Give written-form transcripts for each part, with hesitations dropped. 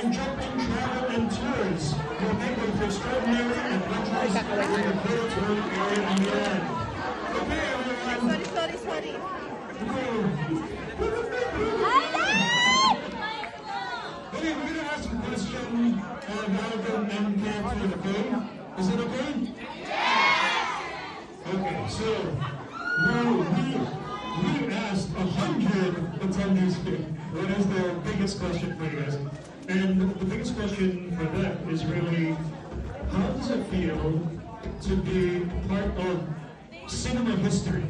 and Jumping Travel and Tours will make with extraordinary adventures in the Philippine area and beyond. Okay, everyone. Sorry. Okay, we're gonna ask a question Jonathan and Catherine, okay? Is it okay? Okay, so we asked 100 attendees here. What is the biggest question for you guys? And the biggest question for them is really, how does it feel to be part of cinema history?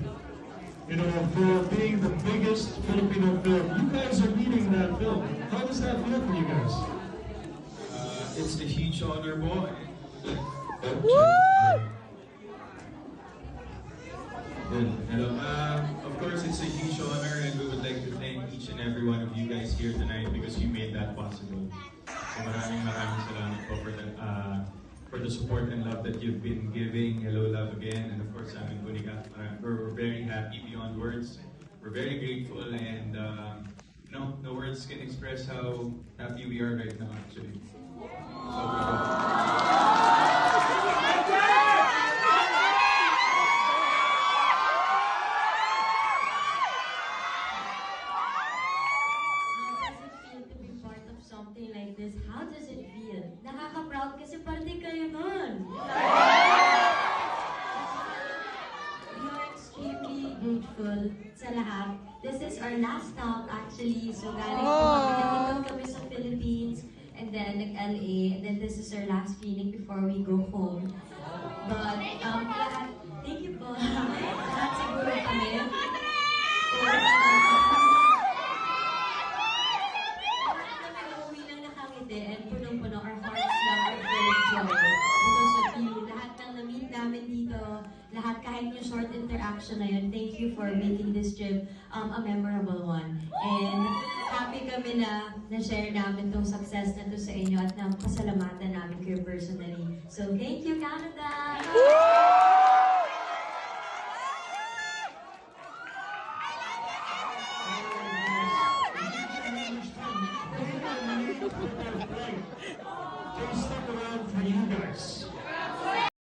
You know, for being the biggest Filipino film. You guys are leading that film. How does that feel for you guys? It's a huge honor, boy. Hello. Of course, it's a huge honor, and we would like to thank each and every one of you guys here tonight because you made that possible. So maraming salamat po for the support and love that you've been giving. Hello, love again, and of course, Amin Bunika. We're very happy beyond words. We're very grateful, and no words can express how happy we are right now, actually. Something like this, how does it feel? Nakaka-proud kasi parte kayo nun. We are extremely grateful sa lahat. This is our last stop actually. So galing kami sa Philippines and then nag-LA and then this is our last feeling before we go home. But lahat, thank you po. Lahat siguro kami. And punong-puno, our hearts now are full of joy because of you. Lahat ng na-meet namin dito, lahat kahit yung short interaction na yun, thank you for making this trip a memorable one. And happy kami na na-share namin tong success na to sa inyo at na pasalamatan namin kayo personally. So thank you, Canada!